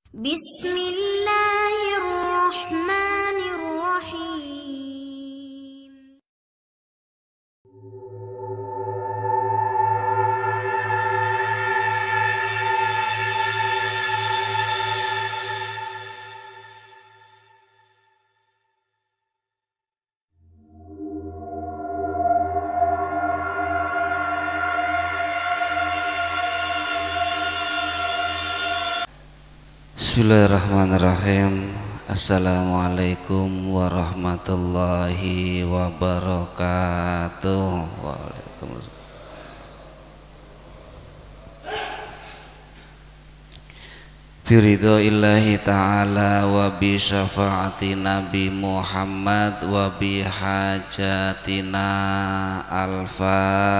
Bismillahirrahmanirrahim. Bismillahirrahmanirrahim. Assalamualaikum warahmatullahi wabarakatuh. Waalaikumsalam. Biridhoillahi ta'ala wa bi syafaati Nabi Muhammad wa bi hajatina al-Fatihah.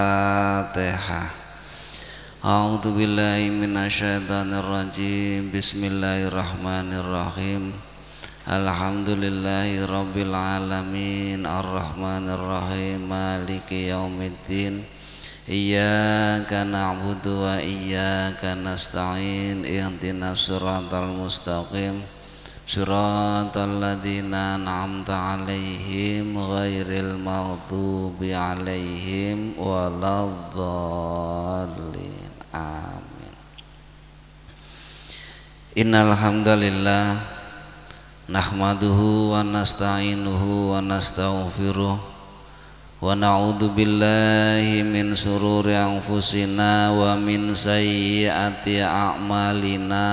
A'udzu billahi minasyaitonir rajim. Bismillahirrahmanirrahim. Alhamdulillahi rabbil alamin arrahmanir rahim maliki yaumiddin. Iyyaka na'budu wa iyyaka nasta'in. Ihdinas siratal mustaqim. Siratal ladzina an'amta 'alaihim ghairil maghdubi 'alaihim waladdallin. Amin. Innal hamdalillah nahmaduhu wa nasta'inuhu wa nastaghfiruh wa na'udzu billahi min shururi anfusina wa min sayyiati a'malina.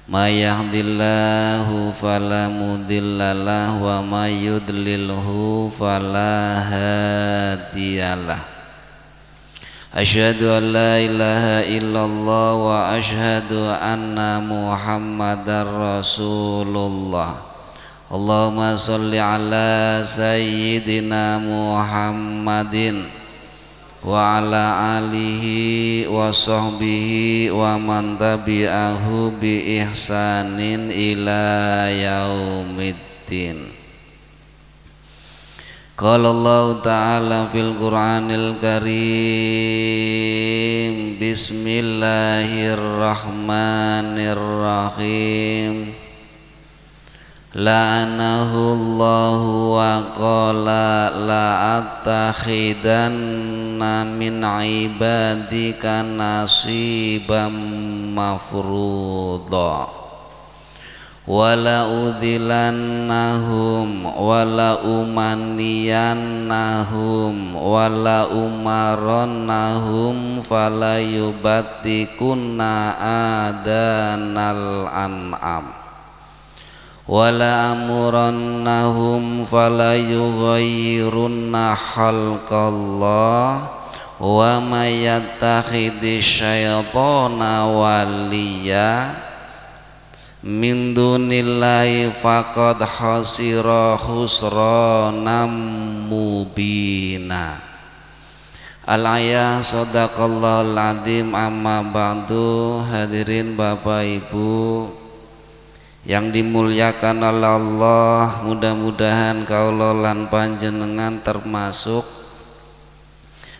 May yahdihillahu fala mudhillalah wa may yudlilhu fala hadiyalah. Asyhadu an la ilaha illallah wa asyhadu anna Muhammadar Rasulullah. Allahumma sholli ala sayyidina Muhammadin wa ala alihi wa sahbihi wa man tabi'ahu bi ihsanin ila yaumiddin. Qala Allah ta'ala fil Qur'anil Karim. Bismillahirrahmanirrahim. La'anahullahu wa qala la'attakhidanna min ibadika nasiban mafruḍa wala udhilannahum wala umaniyannahum wala umarannahum fala yubattikunna adanal an'am wala amurannahum fala yughayyirunna khalqallah wa may yattakhidhish syaitana waliya min dunillahi faqad khasira khusranan mubina. Al-ayah sadaqallahul adzim. Amma ba'du. Hadirin Bapak Ibu yang dimuliakan oleh Allah, mudah-mudahan kaula lan panjenengan termasuk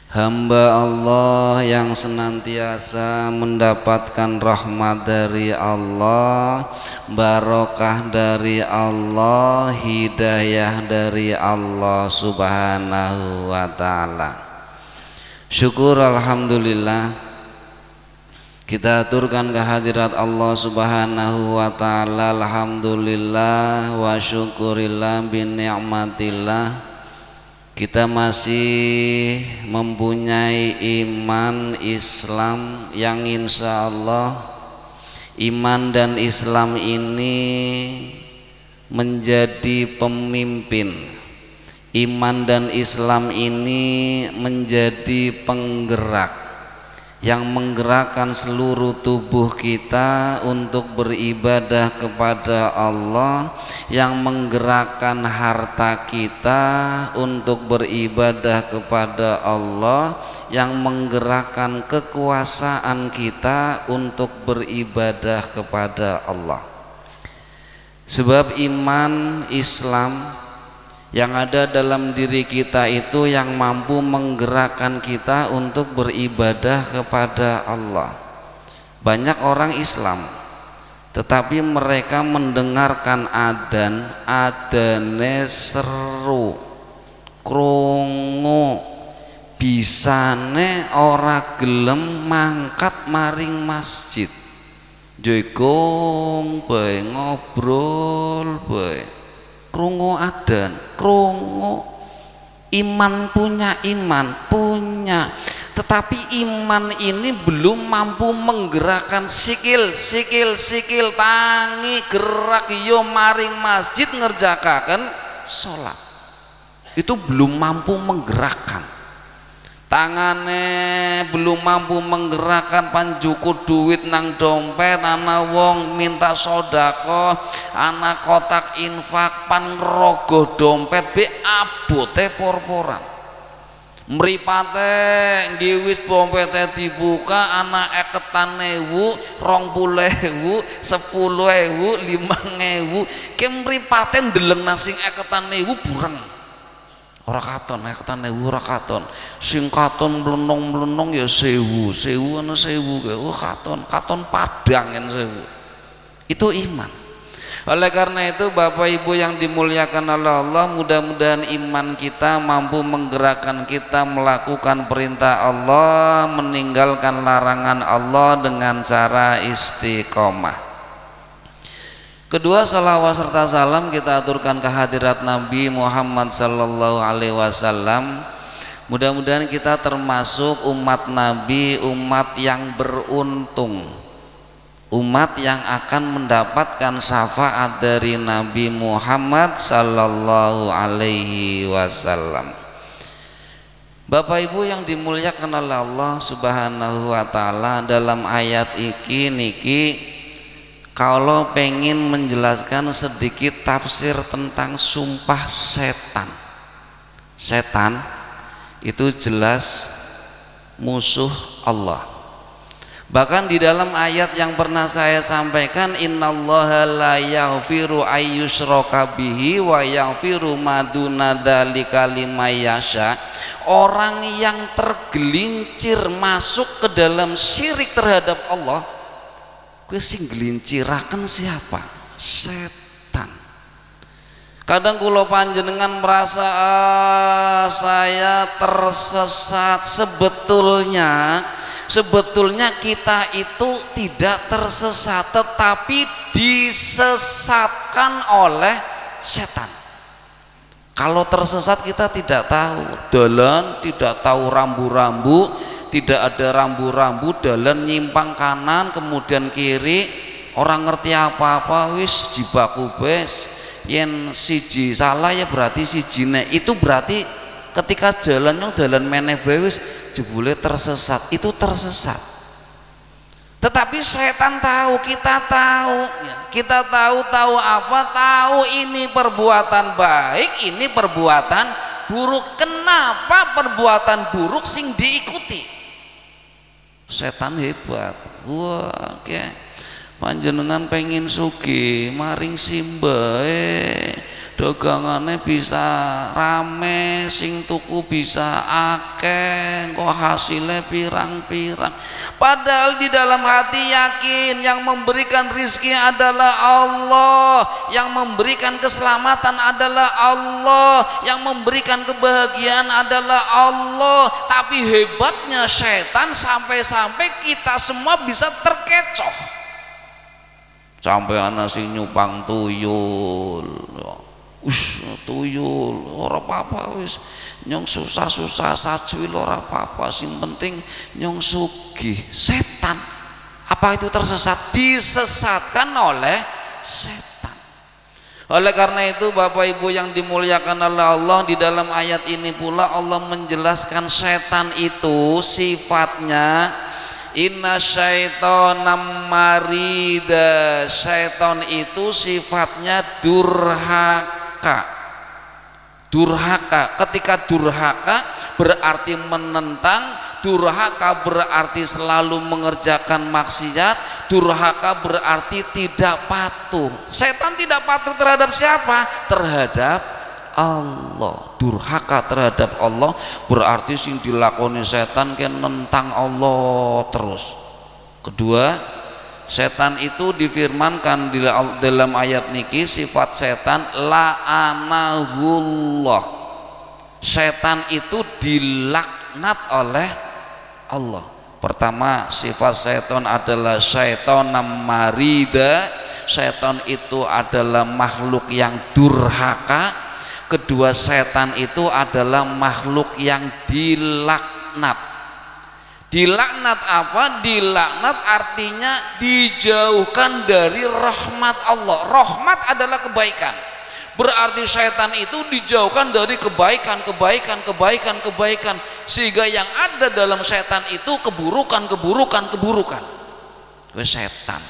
hamba Allah yang senantiasa mendapatkan rahmat dari Allah, barokah dari Allah, hidayah dari Allah subhanahu wa ta'ala. Syukur alhamdulillah kita aturkan kehadirat Allah subhanahu wa ta'ala. Alhamdulillah wa syukurillah bin ni'matillah. Kita masih mempunyai iman Islam yang insya Allah iman dan Islam ini menjadi pemimpin. Iman dan Islam ini menjadi penggerak yang menggerakkan seluruh tubuh kita untuk beribadah kepada Allah, yang menggerakkan harta kita untuk beribadah kepada Allah, yang menggerakkan kekuasaan kita untuk beribadah kepada Allah. Sebab iman Islam yang ada dalam diri kita itu yang mampu menggerakkan kita untuk beribadah kepada Allah. Banyak orang Islam tetapi mereka mendengarkan adzan, adzane seru, krungu, bisane ora gelem mangkat maring masjid. Jegong bae, ngobrol bae, krungu adzan, krungu. Iman punya, tetapi iman ini belum mampu menggerakkan sikil, tangi gerak yo maring masjid ngerjakaken sholat. Itu belum mampu menggerakkan. Tangane belum mampu menggerakkan panjuku duit nang dompet, ana wong minta sodako, ana kotak infak pan rogo dompet be abote por-poran. Mripate ngiwis dompete dibuka, ana eketan 1000, 20.000, 10.000, 5.000, ke mripate ndeleng nasi eketan 1000 bureng. Ora katon, eketan 1000 ora katon. Sing katon mlenong-mlenong ya 1000 ana 1000 ke. Oh katon padang kan 1000. Itu iman. Oleh karena itu Bapak Ibu yang dimuliakan oleh Allah, mudah-mudahan iman kita mampu menggerakkan kita melakukan perintah Allah, meninggalkan larangan Allah dengan cara istiqomah. Kedua, salawat serta salam kita aturkan kehadirat Nabi Muhammad sallallahu alaihi wasallam. Mudah-mudahan kita termasuk umat Nabi, umat yang beruntung, umat yang akan mendapatkan syafaat dari Nabi Muhammad sallallahu alaihi wasallam. Bapak Ibu yang dimuliakan oleh Allah Subhanahu wa taala, dalam ayat iki niki kalau pengen menjelaskan sedikit tafsir tentang sumpah setan. Setan itu jelas musuh Allah. Bahkan di dalam ayat yang pernah saya sampaikan, innallaha la yaghfiru ayyushraka bihi wa yaghfiru ma duna dzalika liman yasha. Orang yang tergelincir masuk ke dalam syirik terhadap Allah, kuwi sing gelinciraken siapa? Setan. Kadang kula panjenengan merasa saya tersesat. Sebetulnya kita itu tidak tersesat, tetapi disesatkan oleh setan. Kalau tersesat kita tidak tahu dalan, tidak tahu rambu-rambu, tidak ada rambu-rambu, dalan nyimpang kanan kemudian kiri, orang ngerti apa-apa, wis jibaku bes. Yen siji salah ya berarti sijine, itu berarti ketika jalan yang dalan meneh wis jebule tersesat, itu tersesat. Tetapi setan tahu, kita tahu, kita tahu apa? Tahu ini perbuatan baik, ini perbuatan buruk. Kenapa perbuatan buruk sing diikuti? Setan hebat. Wah, panjenengan pengen sugih, maring simbae, dagangane bisa rame, sing tuku bisa akeh, kok hasilnya pirang-pirang. Padahal di dalam hati yakin yang memberikan rizki adalah Allah, yang memberikan keselamatan adalah Allah, yang memberikan kebahagiaan adalah Allah. Tapi hebatnya setan sampai-sampai kita semua bisa terkecoh. Sampai ana sing nyupang tuyul, tuyul ora apa-apa, wis nyong susah-susah sajuil ora apa-apa, sing penting nyong sugih. Setan. Apa itu tersesat? Disesatkan oleh setan. Oleh karena itu Bapak Ibu yang dimuliakan oleh Allah, di dalam ayat ini pula Allah menjelaskan setan itu sifatnya inna syaitana marida. Syaitan itu sifatnya durhaka. Durhaka, ketika durhaka berarti menentang, durhaka berarti selalu mengerjakan maksiat, durhaka berarti tidak patuh. Setan tidak patuh terhadap siapa? Terhadap Allah. Durhaka terhadap Allah berarti sing dilakoni setan kan nentang Allah terus. Kedua, Setan itu difirmankan di dalam ayat niki sifat setan la'anahullah. Setan itu dilaknat oleh Allah. Pertama, sifat setan adalah syaitonam marida. Setan itu adalah makhluk yang durhaka. Kedua, setan itu adalah makhluk yang dilaknat. Dilaknat apa? Dilaknat artinya dijauhkan dari rahmat Allah. Rahmat adalah kebaikan. Berarti setan itu dijauhkan dari kebaikan, sehingga yang ada dalam setan itu keburukan. Setan.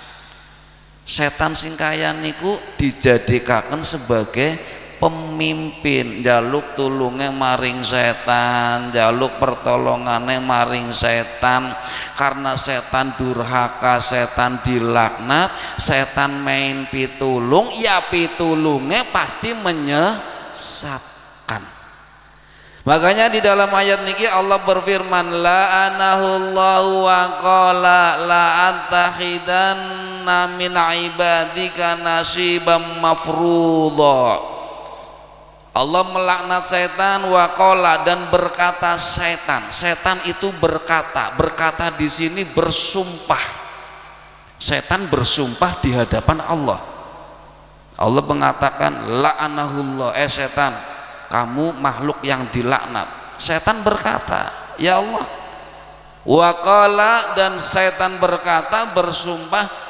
Setan sing kaya niku dijadikaken sebagai pemimpin, jaluk tulunge maring setan, jaluk pertolongane maring setan. Karena setan durhaka, setan dilaknat, setan main pitulung, ya pitulunge pasti menyesatkan. Makanya di dalam ayat niki Allah berfirman, la'anahullahu wa qala la'attakhidanna min ibadika nasiban mafruḍa. Allah melaknat setan, waqala, dan berkata setan. Setan itu berkata di sini bersumpah. Setan bersumpah di hadapan Allah. Allah mengatakan la'anahullah, setan, kamu makhluk yang dilaknat. Setan berkata, ya Allah. Waqala, dan setan berkata, bersumpah,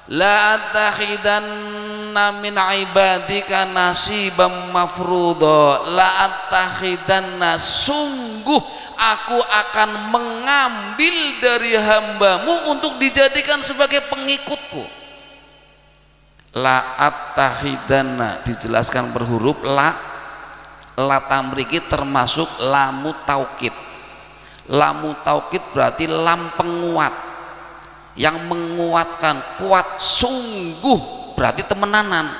la attakhidanna min ibadika nasiban mafruḍa. La attakhidanna, sungguh aku akan mengambil dari hambamu untuk dijadikan sebagai pengikutku. La attakhidanna dijelaskan berhuruf la. La tamriki termasuk lamu taukid. Lamu taukid berarti lam penguat, yang menguatkan. Kuat, sungguh berarti temenanan.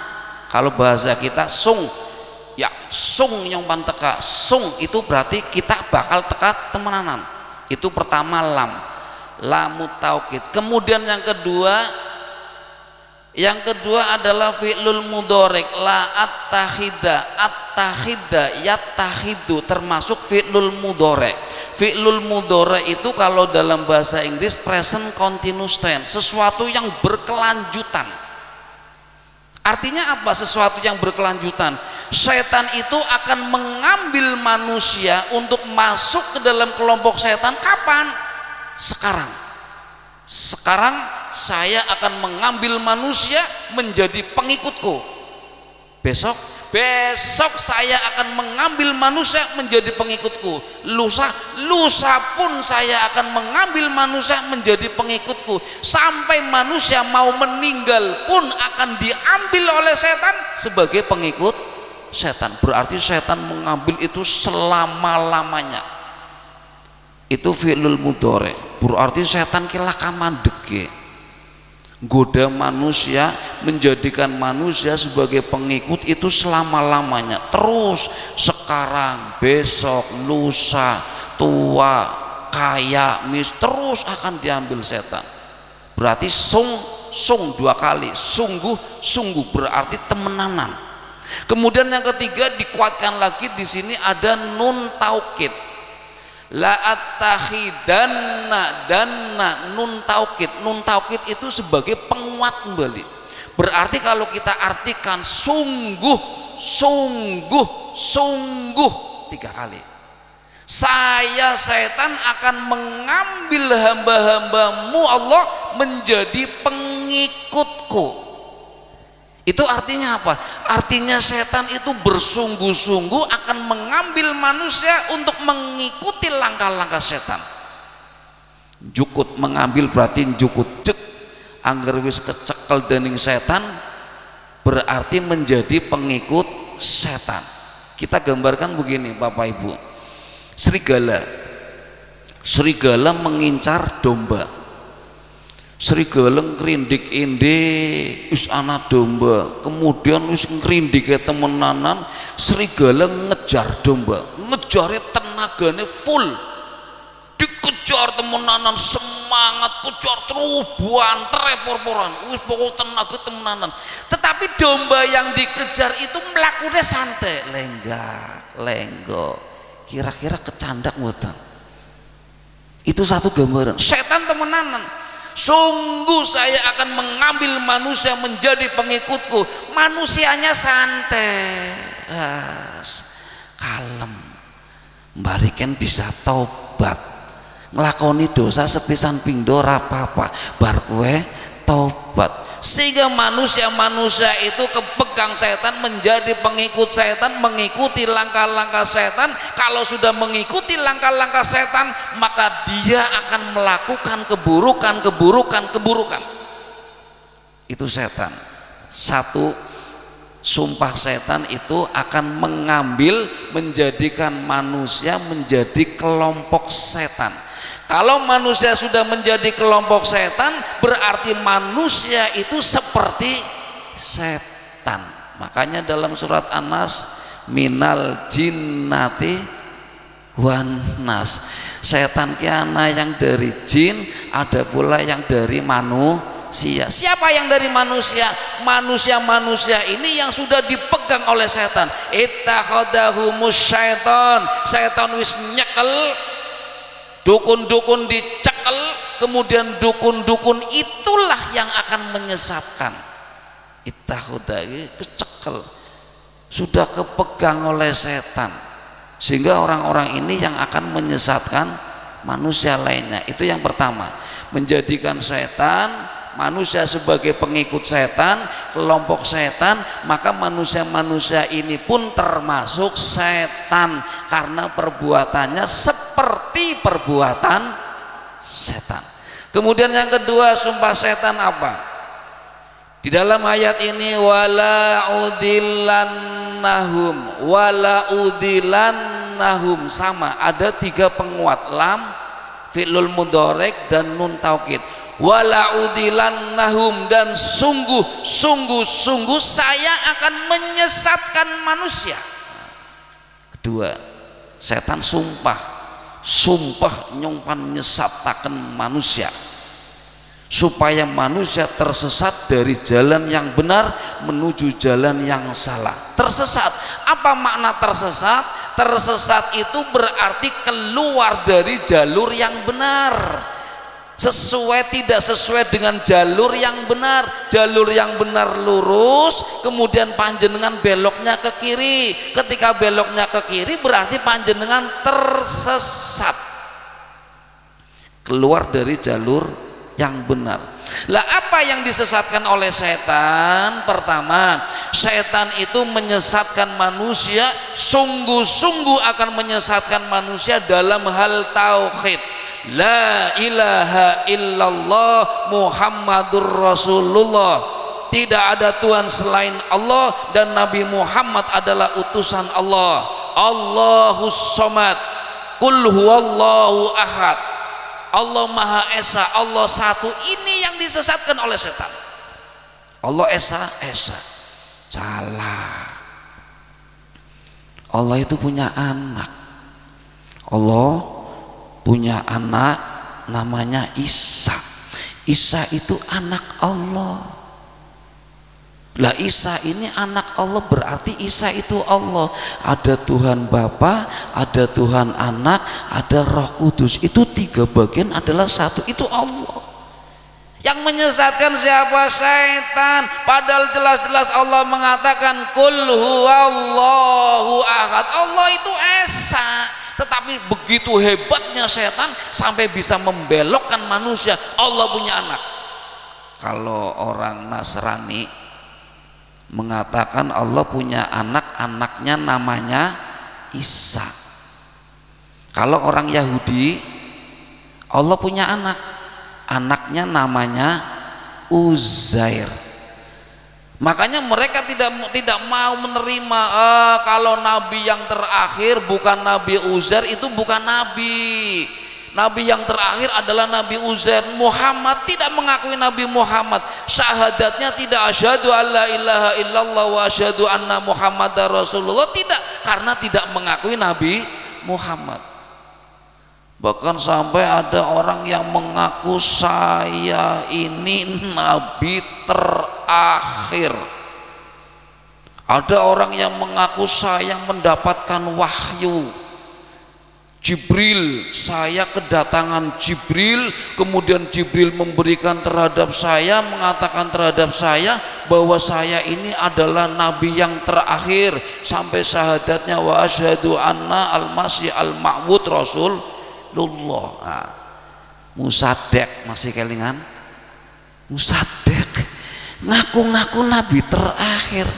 Kalau bahasa kita sung, ya sung yang panteka, sung itu berarti kita bakal teka temenanan. Itu pertama lam, lamu taukid. Kemudian yang kedua adalah fi'lul mudhari', la attakhida. Attakhida yattahidu termasuk fi'lul mudhari'. Fi'lul mudhari' itu kalau dalam bahasa Inggris present continuous tense, sesuatu yang berkelanjutan. Artinya apa sesuatu yang berkelanjutan? Setan itu akan mengambil manusia untuk masuk ke dalam kelompok setan kapan? Sekarang saya akan mengambil manusia menjadi pengikutku. Besok saya akan mengambil manusia menjadi pengikutku. Lusa pun saya akan mengambil manusia menjadi pengikutku. Sampai manusia mau meninggal pun akan diambil oleh setan sebagai pengikut setan. Berarti setan mengambil itu selama-lamanya. Itu fi'lul mudhari'. Berarti setan kilaka mandege, goda manusia, menjadikan manusia sebagai pengikut itu selama-lamanya. Terus sekarang, besok, lusa, tua, kaya, terus akan diambil setan. Berarti sung dua kali, sungguh berarti temenanan. Kemudian yang ketiga dikuatkan lagi di sini ada nun taukid. La attakhidanna, danna, nun taukid. Nun taukid itu sebagai penguat kembali. Berarti kalau kita artikan sungguh 3 kali. Saya setan akan mengambil hamba-hambamu Allah menjadi pengikutku. Itu artinya apa? Artinya setan itu bersungguh-sungguh akan mengambil manusia untuk mengikuti langkah-langkah setan. Jukut, mengambil berarti jukut, cek angger wis kecekel dening setan berarti menjadi pengikut setan. Kita gambarkan begini Bapak Ibu, serigala mengincar domba. Serigala ngrindik inde wis ana domba, kemudian wis ngrindike temenanan, serigala ngejar domba, ngejare tenagane full, dikejar temenanan, semangat kejar terus buanter repor-poran wis pokok tenaga temenanan. Tetapi domba yang dikejar itu melakukannya santai, lenggak lenggo, kira-kira kecandak mboten. Itu satu gambaran setan temenanan. Sungguh saya akan mengambil manusia menjadi pengikutku, manusianya santai, kalem, mbariken bisa taubat, nglakoni dosa sepisan pindho ora apa-apa, bar kowe taubat. Sehingga manusia-manusia itu kepegang setan, menjadi pengikut setan, mengikuti langkah-langkah setan. Kalau sudah mengikuti langkah-langkah setan, maka dia akan melakukan keburukan. Itu setan. Satu, sumpah setan itu akan menjadikan manusia menjadi kelompok setan. Kalau manusia sudah menjadi kelompok setan, berarti manusia itu seperti setan. Makanya dalam surat An-Nas, minal jinnati wan nas, setan kiana yang dari jin, ada pula yang dari manusia. Siapa yang dari manusia? Manusia ini yang sudah dipegang oleh setan. Ittakhadahumus syaitan, setan wis nyekel, dukun-dukun dicekel, kemudian dukun-dukun itulah yang akan menyesatkan. Ittakhadha kecekel, sudah kepegang oleh setan, sehingga orang-orang ini yang akan menyesatkan manusia lainnya. Itu yang pertama, menjadikan setan manusia sebagai pengikut setan, kelompok setan. Maka manusia-manusia ini pun termasuk setan karena perbuatannya seperti perbuatan setan. Kemudian yang kedua, sumpah setan apa? Di dalam ayat ini, wala udilannahum, sama, ada tiga penguat, lam, fi'lul mudhari' dan nun taukid. Wala udilannahum, dan sungguh saya akan menyesatkan manusia. Kedua, setan sumpah nyumpan menyesatakan manusia supaya manusia tersesat dari jalan yang benar menuju jalan yang salah. Tersesat, apa makna tersesat? Tersesat itu berarti keluar dari jalur yang benar, tidak sesuai dengan jalur yang benar. Jalur yang benar lurus, kemudian panjenengan beloknya ke kiri. Ketika beloknya ke kiri berarti panjenengan tersesat, keluar dari jalur yang benar. Lah apa yang disesatkan oleh setan? Pertama, setan itu menyesatkan manusia, sungguh-sungguh akan menyesatkan manusia dalam hal tauhid. La ilaha illallah Muhammadur Rasulullah, tidak ada Tuhan selain Allah dan Nabi Muhammad adalah utusan Allah. Allahus somad, kul huwallahu ahad, Allah Maha Esa, Allah satu. Ini yang disesatkan oleh setan. Allah Esa, salah. Allah itu punya anak. Allah punya anak namanya Isa. Isa itu anak Allah. Lah Isa ini anak Allah, berarti Isa itu Allah. Ada Tuhan Bapa, ada Tuhan Anak, ada Roh Kudus. Itu tiga bagian adalah satu, itu Allah. Yang menyesatkan siapa? Setan. Padahal jelas-jelas Allah mengatakan kul huwallahu ahad, Allah itu Esa. Tetapi begitu hebatnya setan sampai bisa membelokkan manusia. Allah punya anak. Kalau orang Nasrani mengatakan Allah punya anak, anaknya namanya Isa. Kalau orang Yahudi, Allah punya anak, anaknya namanya Uzair. Makanya mereka tidak mau menerima kalau nabi yang terakhir bukan Nabi Uzair, itu bukan nabi. Nabi yang terakhir adalah Nabi Uzair. Muhammad tidak mengakui Nabi Muhammad. Syahadatnya tidak asyhadu alla ilaha illallah wa asyhadu anna Muhammadar Rasulullah, tidak, karena tidak mengakui Nabi Muhammad. Bahkan sampai ada orang yang mengaku saya ini nabi terakhir. Ada orang yang mengaku saya mendapatkan wahyu Jibril, saya kedatangan Jibril, kemudian Jibril memberikan terhadap saya, mengatakan terhadap saya bahwa saya ini adalah nabi yang terakhir, sampai syahadatnya wa asyhadu anna al-masih al-ma'bud rasulullah. Nah, musadek, masih kelingan? Musadek ngaku-ngaku nabi terakhir.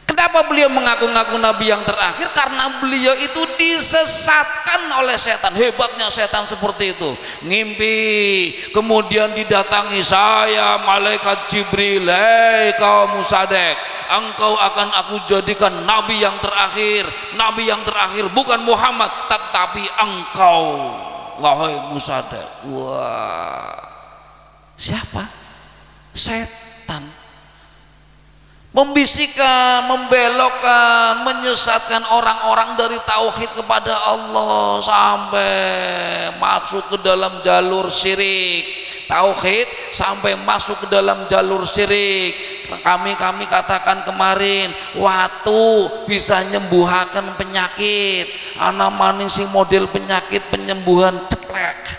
Kenapa beliau mengaku-ngaku nabi yang terakhir? Karena beliau itu disesatkan oleh setan. Hebatnya setan seperti itu. Ngimpi, kemudian didatangi, saya malaikat Jibril, hei kaum Musadek, engkau akan aku jadikan nabi yang terakhir. Nabi yang terakhir bukan Muhammad, tetapi engkau, wahai Musadek. Wah, siapa? Setan. Membisikkan, membelokkan, menyesatkan orang-orang dari tauhid kepada Allah sampai masuk ke dalam jalur syirik. Tauhid sampai masuk ke dalam jalur syirik. Kami katakan kemarin, watu bisa nyembuhakan penyakit. Ana maning sing model penyakit penyembuhan ceplek.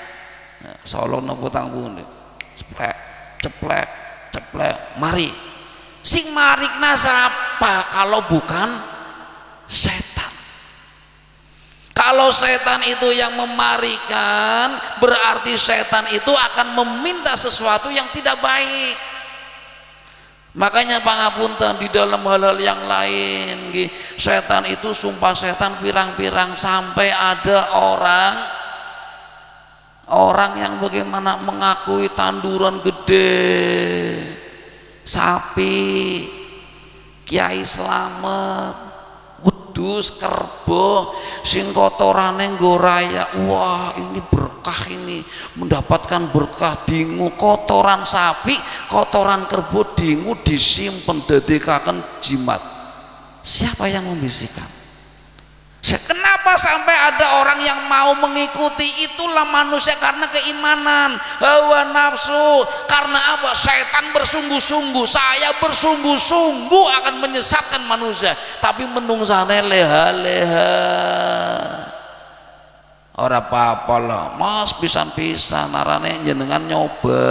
Solo nopo tanggung ceplek, ceplek, ceplek. Mari. Sing marikna siapa kalau bukan setan? Kalau setan itu yang memarikan, berarti setan itu akan meminta sesuatu yang tidak baik. Makanya pangapunten di dalam hal-hal yang lain, setan itu sumpah setan pirang-pirang, sampai ada orang yang bagaimana mengakui tanduran gede, sapi, Kiai Slamet, wedhus, kerbo, sing kotorane nggo raya. Wah, ini berkah, ini mendapatkan berkah. Dingu kotoran sapi, kotoran kerbo, dingu disimpen dadekaken jimat. Siapa yang membisikkan? Kenapa sampai ada orang yang mau mengikuti? Itulah manusia karena keimanan, hawa nafsu. Karena apa? Setan bersungguh-sungguh, saya bersungguh-sungguh akan menyesatkan manusia, tapi menungsane leha-leha. Ora apa-apa lah mas, pisan-pisan narane jenengan nyoba.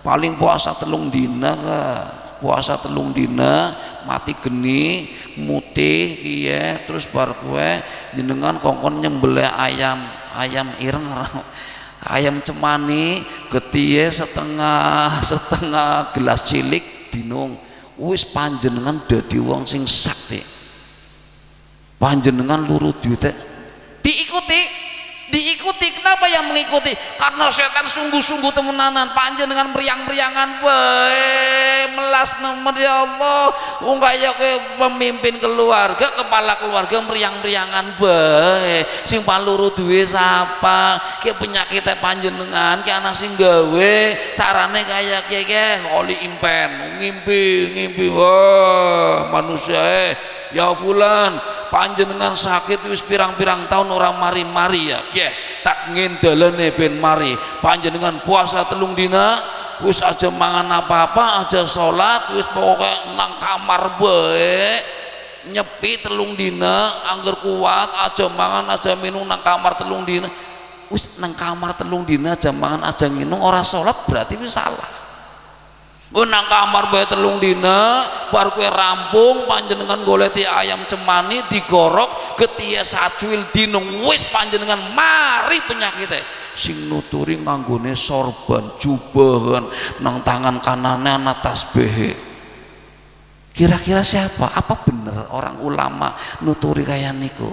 Paling puasa telung dina kah? Puasa telung dina mati geni mutih iya, terus bar kue jenengan kongkon nyembelih ayam ireng ayam cemani getiye setengah gelas cilik dinung. Wis panjenengan dadi wong sing sakti, panjenengan luru duite diikuti. Kenapa yang mengikuti? Karena setan sungguh-sungguh temenanan. Panjenengan meriang-meriangan bae melas nomor ya Allah. Wong kaya ke pemimpin keluarga, kepala keluarga meriang-meriangan bae. Sing paluru duwe sapa? Ki penyakite panjenengan, ki ana sing gawe. Carane kaya ki oli impen, ngimpi. Wah, manusia ya fulan, panjenengan sakit wis pirang-pirang tahun orang mari-mari ya, tak ngendalane ben mari. Panjenengan puasa telung dina, wis aja mangan apa-apa, aja sholat, wis pokoknya nang kamar bae, nyepi telung dina, angger kuat, aja mangan, aja minum nang kamar telung dina. Wis nang kamar telung dina, aja mangan, aja minum, ora sholat berarti wis salah. Nang kamar bae telung dina, bar kue rampung panjenengan goleti ayam cemani digorok getiya sacuil dinung, wis panjenengan mari penyakitnya. Sing nuturi nganggone sorban jubahan, nang tangan kanannya ana tasbih. Kira-kira siapa? Apa bener orang ulama nuturi kayak niku?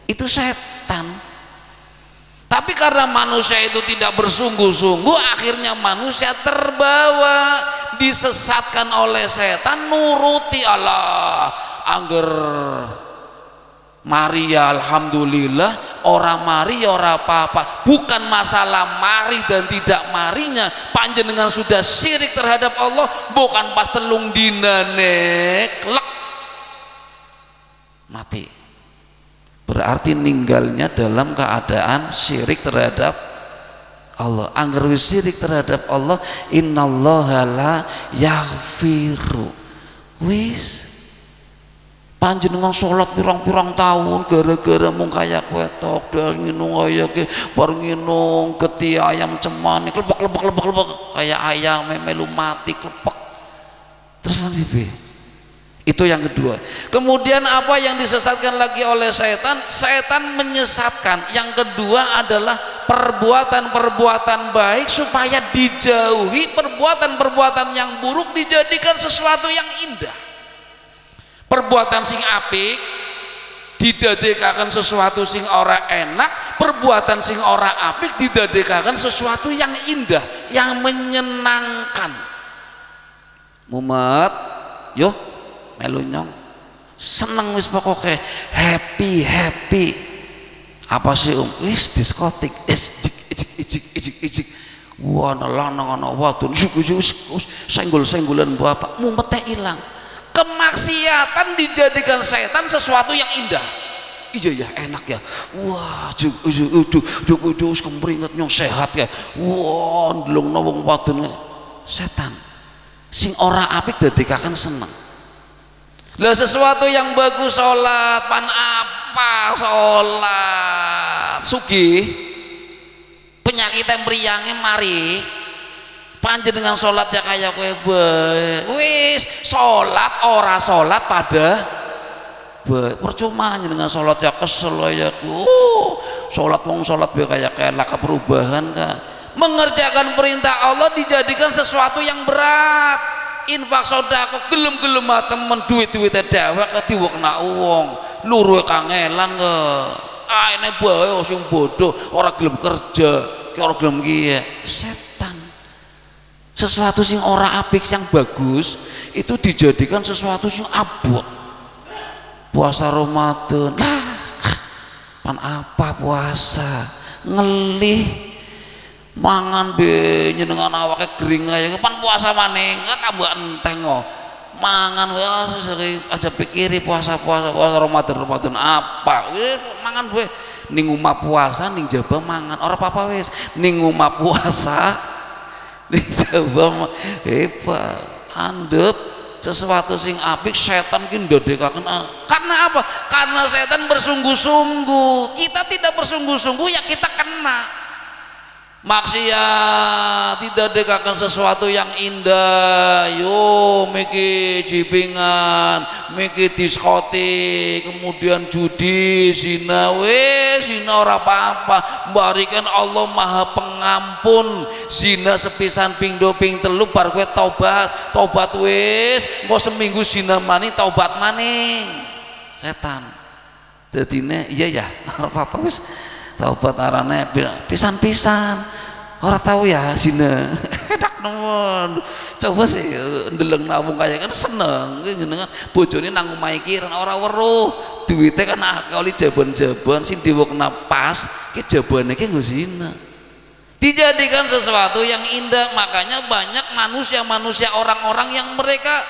Itu setan. Tapi karena manusia itu tidak bersungguh-sungguh, akhirnya manusia terbawa, disesatkan oleh setan, nuruti Allah. Angger Maria alhamdulillah, orang mari ora apa-apa. Bukan masalah mari dan tidak marinya, panjenengan sudah syirik terhadap Allah, bukan pas telung dinane klek mati. berarti ninggalnya dalam keadaan syirik terhadap Allah. Angger wis syirik terhadap Allah, innallaha la yaghfiru. Wis panjenengan sholat pirang-pirang tahun gara-gara mung kaya kowe tok dah nginung kaya ke bar nginung geti ayam cemani klepek kayak ayam melu mati klepek terus piye. Itu yang kedua. Kemudian apa yang disesatkan lagi oleh setan? Setan menyesatkan. Yang kedua adalah perbuatan-perbuatan baik supaya dijauhi perbuatan-perbuatan yang buruk dijadikan sesuatu yang indah. Perbuatan sing apik didadekaken sesuatu sing ora enak, perbuatan sing ora apik didadekaken sesuatu yang indah, yang menyenangkan. Mumet, yo melu nyong seneng wis pokoke happy apa sih wis diskotik ijik wah lanang ana wadon senggol-senggolan bapak mumete ilang. Kemaksiatan dijadikan setan sesuatu yang indah. Iya ya enak ya, wah wis kemringet nyong sehat ya, wah ndelongno wong wadon. Setan sing ora apik dadekaken seneng. Lah sesuatu yang bagus sholat pan apa sholat sugih penyakit yang meriangnya mari panjenengan sholat ya kayak kowe bae wis sholat ora sholat pada bae percuma dengan sholat ya kesel ya sholat wong sholat bae kayak laka perubahan kan mengerjakan perintah Allah dijadikan sesuatu yang berat. Infak sodako gelem-gelem temen duit-duitnya dewek diwekna wong luruhe kangelan ke ini bae sing bodoh orang gelem kerja orang gelem kiye setan. Sesuatu sing ora apik yang bagus itu dijadikan sesuatu sing abot. Puasa Ramadan lah pan apa puasa ngelih mangan be nyenengan awake gering aja pan puasa maning tambah enteng kok mangan aja pikiri puasa Ramadan apa mangan gue ning omah puasa ning jaba mangan ora apa-apa wis ning omah puasa ning jaba hebat andep sesuatu sing apik setan ki ndadekaken karena apa? Karena setan bersungguh-sungguh. Kita tidak bersungguh-sungguh ya kita kena. Maksiat tidak dekakan sesuatu yang indah, yo miki jipingan, miki diskotik, kemudian judi, zina, zina ora apa-apa. Barikan Allah Maha Pengampun. Zina sepisan ping do ping telu bar kowe tobat wis, engko seminggu zina maning tobat maning. Setan. Dadine iya ya, ora apa-apa wis. Taubat arane pisan-pisan ora tahu ya zina enak nemen coba sih ndeleng nawung kaya kan seneng jenengan bojone nang omahe iki ora weruh duwite kan akeh jaban-jaban sing diwekna pas ki jabane ki nggo zina dijadikan sesuatu yang indah. Makanya banyak manusia orang-orang yang mereka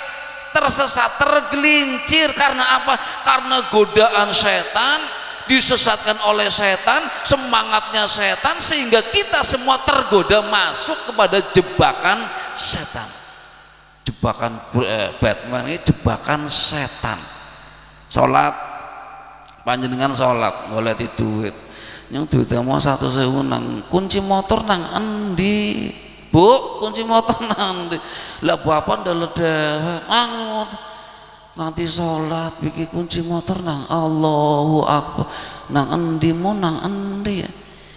tersesat tergelincir karena apa? Karena godaan setan, disesatkan oleh setan, semangatnya setan, sehingga kita semua tergoda masuk kepada jebakan setan. Jebakan Batman ini jebakan setan. Sholat, panjenengan sholat golek duit, yang duitnya mau 1.000 nang kunci motor nang endi bu, kunci motor nang endi lah bapak ndalek dewek nang nanti sholat bikin kunci motor nang Allahu Akbar nang endi mu nang endi ya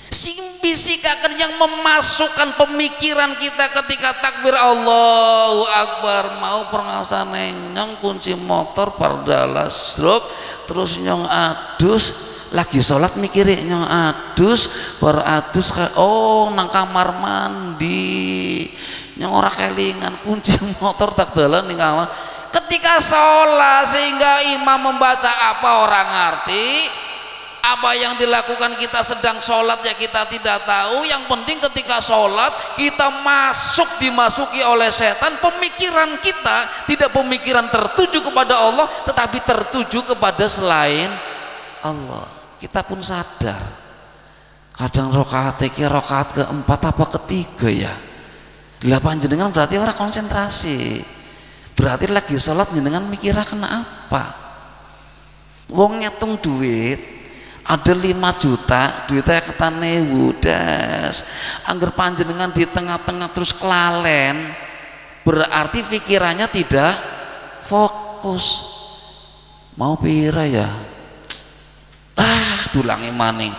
sing bisikaken yang memasukkan pemikiran kita ketika takbir Allahu Akbar mau perasaan nyong kunci motor pardalah stroke terus nyong adus lagi sholat mikirin nyong adus beradus oh nang kamar mandi nyong ora kelingan kunci motor tak dalan ning kamar. Ketika sholat sehingga imam membaca apa orang ngerti, apa yang dilakukan kita sedang sholat ya kita tidak tahu. Yang penting ketika sholat kita dimasuki oleh setan, pemikiran kita tidak pemikiran tertuju kepada Allah tetapi tertuju kepada selain Allah. kita pun sadar kadang rakaat iki rakaat keempat apa ketiga ya. Lah panjenengan berarti orang konsentrasi, berarti lagi sholat jenengan mikiraken apa. Wong ngitung duit ada 5 juta, duitnya ketane wudas. Angger panjenengan di tengah-tengah terus kelalen, berarti pikirannya tidak fokus. Mau pira ya? Dulangi maning.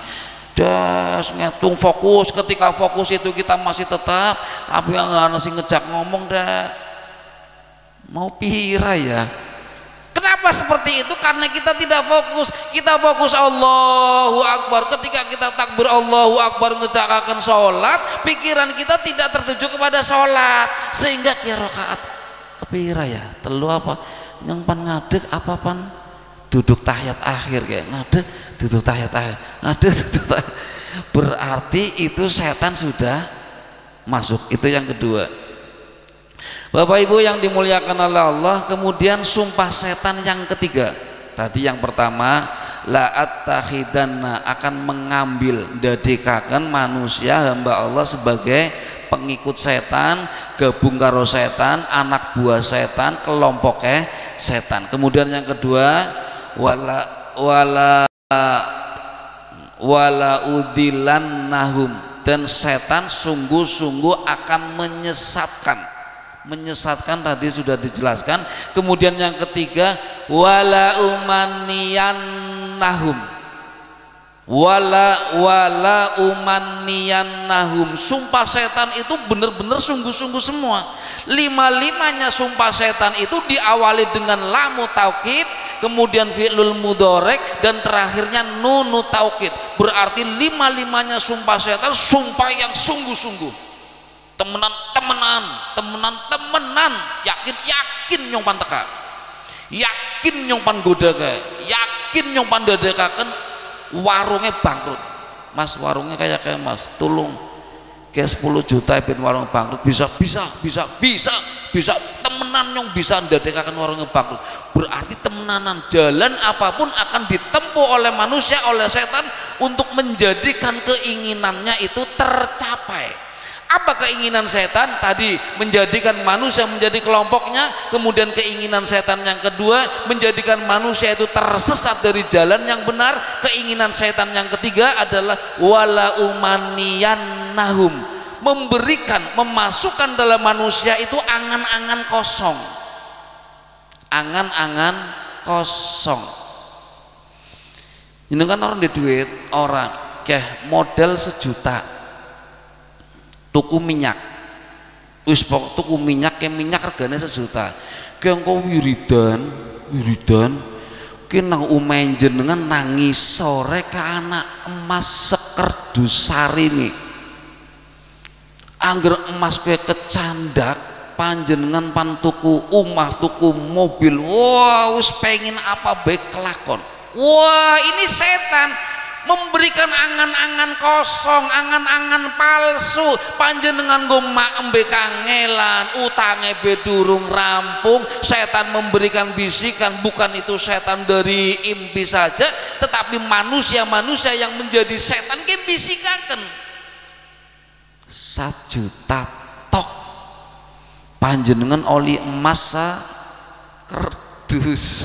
Das ngitung fokus, ketika fokus itu kita masih tetap, tapi nggak nasi ngejak ngomong dah. Mau pira ya? Kenapa seperti itu? Karena kita tidak fokus. Kita fokus Allahu Akbar. Ketika kita takbir Allahu Akbar ngejakakan sholat, pikiran kita tidak tertuju kepada sholat, sehingga kira rakaat kepira ya? Telu apa? Yang pan ngadeg apa pan? Duduk tahiyat akhir kayak ngadeg, duduk tahiyat akhir, ngadeg, duduk tahiyat. Berarti itu setan sudah masuk. Itu yang kedua. Bapak Ibu yang dimuliakan oleh Allah, kemudian sumpah setan yang ketiga. Tadi yang pertama, la attakhidanna, akan mengambil dadekaken manusia hamba Allah sebagai pengikut setan, gabung karo setan, anak buah setan, kelompoknya setan. Kemudian yang kedua, wala udilannahum, dan setan sungguh-sungguh akan menyesatkan tadi sudah dijelaskan. Kemudian yang ketiga, wala umanniyannahum, wala umanniyannahum, sumpah setan itu benar-benar sungguh-sungguh semua. 5-5-nya sumpah setan itu diawali dengan lamu taukid, kemudian fi'lul mudhorek, dan terakhirnya nunu taukid. Berarti 5-5-nya sumpah setan sumpah yang sungguh-sungguh, temenan, yakin nyong pan teka, yakin nyong pan goda kae, yakin nyong pan dadekaken warungnya bangkrut. Mas, warungnya kayak mas, tolong ke 10 juta ben warung bangkrut. Bisa temenan nyong bisa dadekaken warungnya bangkrut. Berarti temenanan, jalan apapun akan ditempuh oleh manusia, oleh setan untuk menjadikan keinginannya itu tercapai. Apa keinginan setan? Tadi menjadikan manusia menjadi kelompoknya. Kemudian keinginan setan yang kedua, menjadikan manusia itu tersesat dari jalan yang benar. Keinginan setan yang ketiga adalah wala umaniyannahum, memberikan, memasukkan dalam manusia itu angan-angan kosong, angan-angan kosong. Ini kan orang di duit, orang kayak modal 1 juta tuku minyak, wis pokok tuku minyak, ke minyak regane 1 juta, ke engko wiridan ke nang omahe jenengan nangis sore ke anak emas sekerdus sarimi. Angger emas kowe kecandak, panjenengan pan tuku omah, tuku mobil, wah wis pengen apa baik kelakon. Wah, ini setan memberikan angan-angan kosong, angan-angan palsu. Panjenengan nggo mak embe kangelan, utange bedurung rampung, setan memberikan bisikan. Bukan itu setan dari impi saja, tetapi manusia-manusia yang menjadi setan ki bisikaken 1 juta tok panjenengan oli emas kerdus.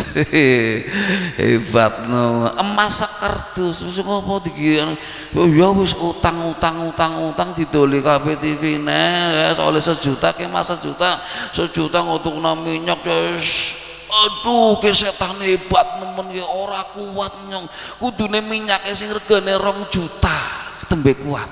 Hebat no, emas kerdus wis ngopo dikira ya wis utang didoli kabeh TV-ne oleh 1 juta ke mas 1 juta ngotukna minyak wis. Aduh, ke setan hebat nemen ya, ora kuat nyong, kudune minyake sing regane 2 juta tembe kuat.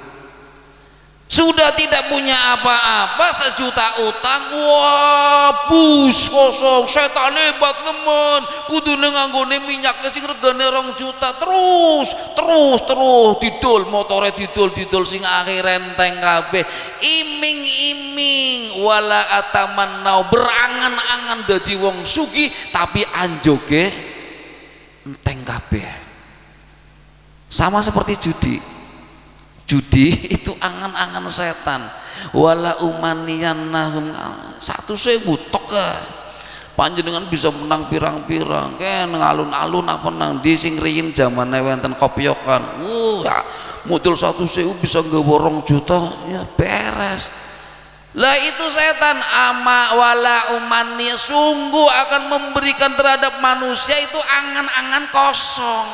Sudah tidak punya apa-apa, 1 juta utang, wah bus kosong, setan hebat nemen, kudune nganggone minyak sing regane 2 juta, terus didol motore, didol sing akhir enteng kabeh, iming-iming wala atamannau, berangan-angan dadi wong sugih tapi anjoge enteng kabeh. Sama seperti judi itu angan-angan setan. Wala umaniyannahum 1.000 tok panjenengan bisa menang pirang-pirang kan alun-alun apa nang di sing riyin zamane wonten kopyokan ya modal 1.000 bisa nggawa 2 juta ya beres. Lah itu setan ama wala umani sungguh akan memberikan terhadap manusia itu angan-angan kosong.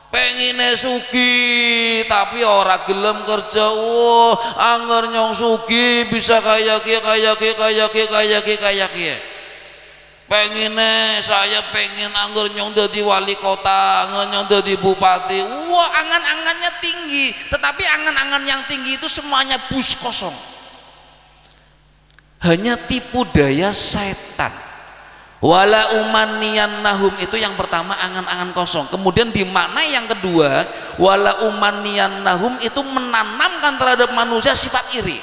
Pengine sugi tapi ora gelem kerja. Wah, anger nyong sugi bisa kaya ki. Pengine saya pengen angger nyong dadi wali kota, angger nyong dadi bupati. Wah, angan-angannya tinggi, tetapi angan-angan yang tinggi itu semuanya bus kosong. Hanya tipu daya setan. Wala umaniyan nahum itu yang pertama angan-angan kosong. Kemudian dimaknai yang kedua, wala umaniyan nahum itu menanamkan terhadap manusia sifat iri.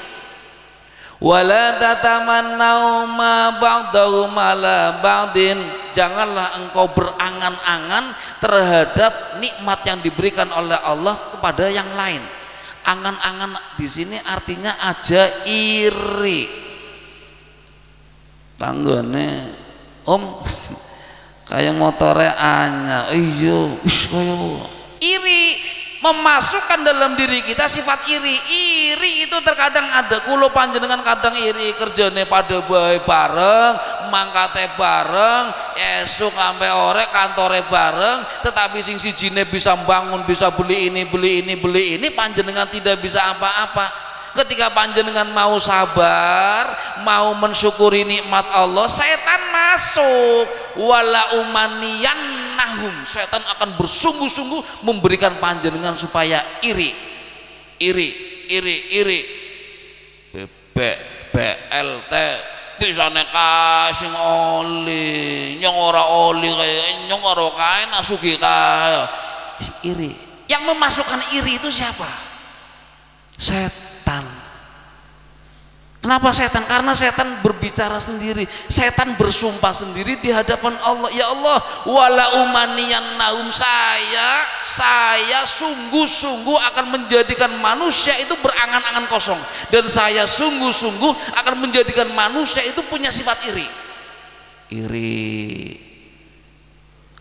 Wala tatamannau ma ba'dahu ala ba'din, janganlah engkau berangan-angan terhadap nikmat yang diberikan oleh Allah kepada yang lain. Angan-angan di sini artinya aja iri. Tanggane om kayak motornya anyar iya kayak iri, memasukkan dalam diri kita sifat iri. Iri itu terkadang ada kulo panjenengan kadang iri kerjane pada bae bareng, mangkate bareng, esuk sampai ore kantore bareng, tetapi sing sijine bisa bangun, bisa beli ini, panjenengan tidak bisa apa-apa. Ketika panjenengan mau sabar, mau mensyukuri nikmat Allah, setan masuk. Wala umaniyan nahum, setan akan bersungguh-sungguh memberikan panjenengan supaya iri. BLT bisa nekasing oli, nyong ora oli kayak nyong ora kae nasugi kae. Iri. Yang memasukkan iri itu siapa? Setan. Kenapa setan? Karena setan berbicara sendiri, setan bersumpah sendiri di hadapan Allah. Ya Allah, wala umaniyan naum, saya sungguh-sungguh akan menjadikan manusia itu berangan-angan kosong, dan saya sungguh-sungguh akan menjadikan manusia itu punya sifat iri.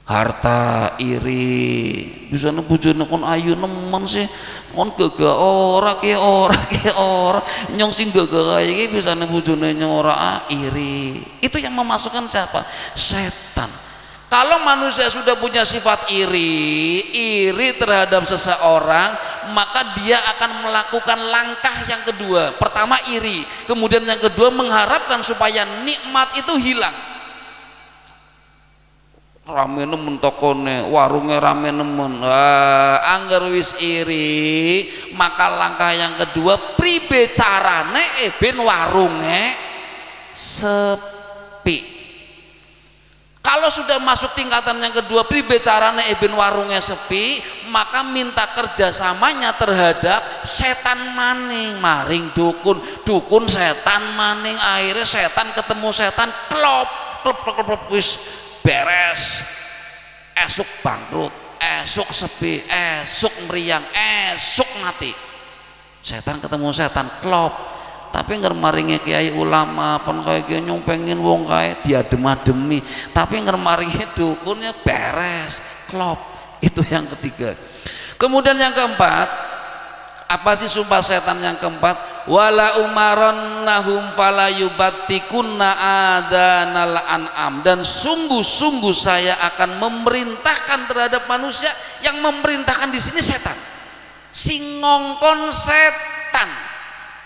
Harta iri, bisa bojone kon ayu nemen sih, kon gagah ora ki nyong sing gagah kaya iki bisa bojone nyong ora iri. Itu yang memasukkan siapa? Setan. Kalau manusia sudah punya sifat iri terhadap seseorang, maka dia akan melakukan langkah yang kedua. Pertama iri, kemudian yang kedua mengharapkan supaya nikmat itu hilang. Rame nemen tokone, warungnya rame nemen. Angger wis iri, maka langkah yang kedua pribe carane ben warunge sepi. Kalau sudah masuk tingkatan yang kedua pribe carane ben warunge sepi, maka minta kerjasamanya terhadap setan maning, maring dukun setan maning. Akhirnya setan ketemu setan, klop wis beres, esuk bangkrut, esuk sepi, esuk meriang, esuk mati. Setan ketemu setan, klop. Tapi nggak maringi kiai ulama pun kayak gini nyong pengen wong kayak diadem-ademi, tapi nggak maringi dukunnya beres, klop. Itu yang ketiga. Kemudian yang keempat, apa sih sumpah setan yang keempat? Wala umaronnahum fala yubattikunna adanal an'am, dan sungguh-sungguh saya akan memerintahkan terhadap manusia. Yang memerintahkan di sini setan, sing ngongkon setan.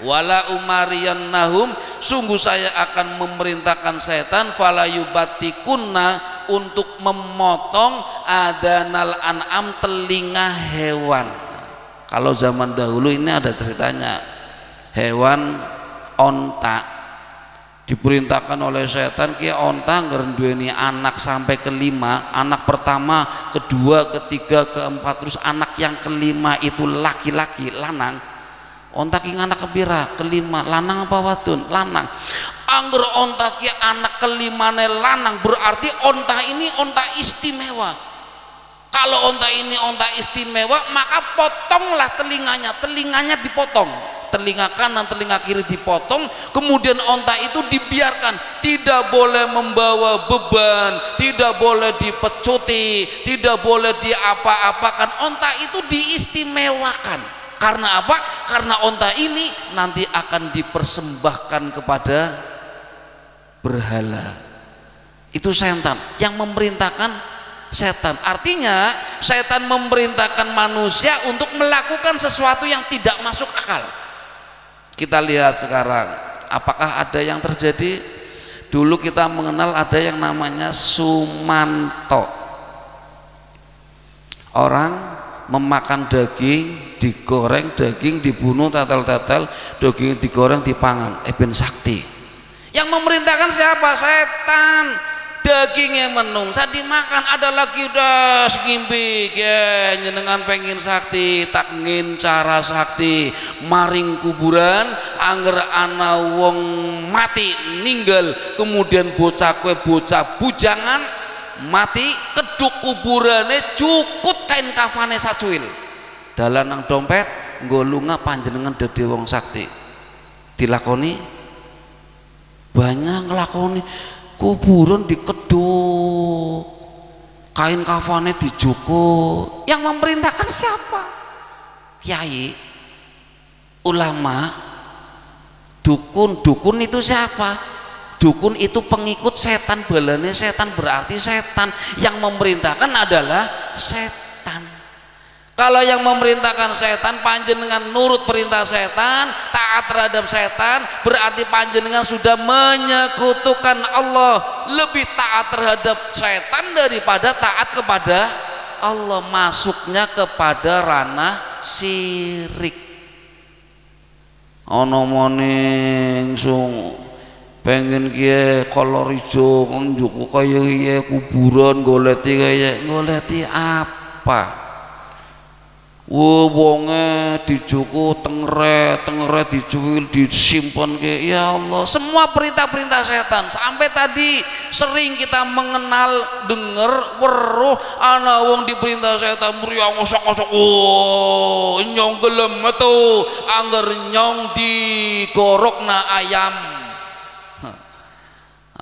Wala umariyannahum, sungguh saya akan memerintahkan setan fala yubattikunna, untuk memotong adanal an'am, telinga hewan. Kalau zaman dahulu ini ada ceritanya, hewan onta diperintahkan oleh setan ki onta ngerendueni anak sampai kelima, anak pertama, kedua, ketiga, keempat, terus anak yang kelima itu laki-laki lanang. Onta ki anak kepira? Kelima. Lanang apa wadon? Lanang. Angger onta ki anak kelimane lanang, berarti onta ini onta istimewa. Kalau onta ini onta istimewa, maka potonglah telinganya, telinganya dipotong. telinga kanan telinga kiri dipotong, kemudian onta itu dibiarkan, tidak boleh membawa beban, tidak boleh dipecuti, tidak boleh diapa-apakan. Onta itu diistimewakan. Karena apa? Karena onta ini nanti akan dipersembahkan kepada berhala. Itu setan yang memerintahkan. Setan artinya setan memerintahkan manusia untuk melakukan sesuatu yang tidak masuk akal. Kita lihat sekarang, apakah ada yang terjadi? Dulu kita mengenal ada yang namanya Sumanto. Orang memakan daging, digoreng, daging dibunuh, tetel-tetel, daging digoreng, dipangan. Ben sakti. Yang memerintahkan siapa? Setan. Dagingnya menungsa dimakan, ada lagi udah segimpi ya nyenengan pengen sakti tak ngin cara sakti maring kuburan angger ana wong mati ninggal, kemudian bocah kue bocah bujangan mati keduk kuburane cukut kain kafane sacuil dalan nang dompet nggolunga panjenengan dadi wong sakti dilakoni banyak ngelakoni kuburan dikeduk, kain kafane dijukuk. Yang memerintahkan siapa? Kiai, ulama, dukun. Dukun itu siapa? Dukun itu pengikut setan, balane setan, berarti setan. Yang memerintahkan adalah setan. Kalau yang memerintahkan setan, panjenengan nurut perintah setan, taat terhadap setan, berarti panjenengan sudah menyekutukan Allah. Lebih taat terhadap setan daripada taat kepada Allah, masuknya kepada ranah syirik. Ana maning sung pengen kiye kolor ijo njuk kaya kiye kuburan goleti apa? Wonge dijuku tengere dicuwil disimpan ke ya Allah. Semua perintah-perintah setan. Sampai tadi sering kita mengenal dengar weruh ana wong diperintah setan mriyang ngosok-ngosok oh nyong gelem metu angger nyong digorokna ayam.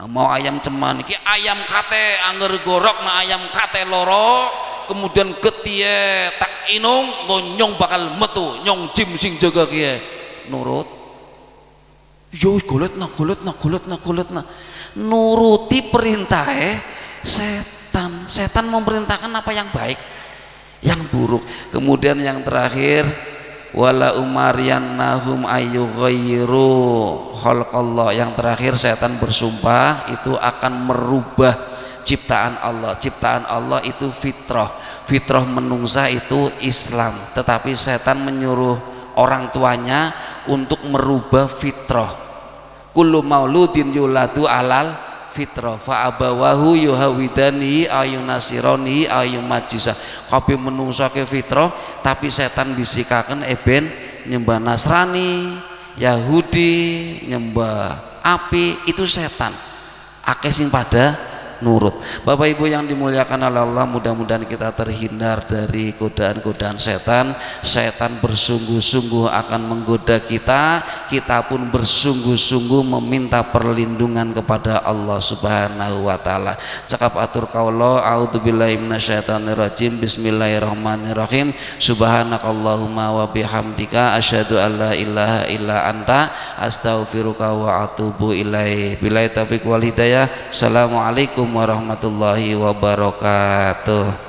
Mau ayam ceman iki ayam kate angger gorokna ayam kate loro kemudian ketie tak inung nyong bakal metu nyong jim sing jaga kiye nurut yo goletna nuruti perintah setan memerintahkan apa yang baik yang buruk. Kemudian yang terakhir wala umariyannahum ayyughayyiru khalqallah, yang terakhir setan bersumpah itu akan merubah ciptaan Allah. Ciptaan Allah itu fitrah menungsa itu Islam, tetapi setan menyuruh orang tuanya untuk merubah fitrah. Kullu mauludin yuladu alal fitrah fa abawahu yuhawidani ayunasironi ayumajisa. Kabeh menungsa ke fitrah, tapi setan bisikaken eben nyembah Nasrani, Yahudi, nyembah api, itu setan. Akeh sing pada nurut. Bapak Ibu yang dimuliakan oleh Allah, mudah-mudahan kita terhindar dari godaan-godaan setan. Setan bersungguh-sungguh akan menggoda kita, kita pun bersungguh-sungguh meminta perlindungan kepada Allah Subhanahu wa taala. Cakap atur kaula a'udzubillahi minasyaitonirrajim. Bismillahirrahmanirrahim. Subhanakallahumma wa bihamdika asyhadu an la ilaha illa anta astaghfiruka wa atubu ilaik. Billahi taufiq wal hidayah. Assalamualaikum warahmatullahi wabarakatuh.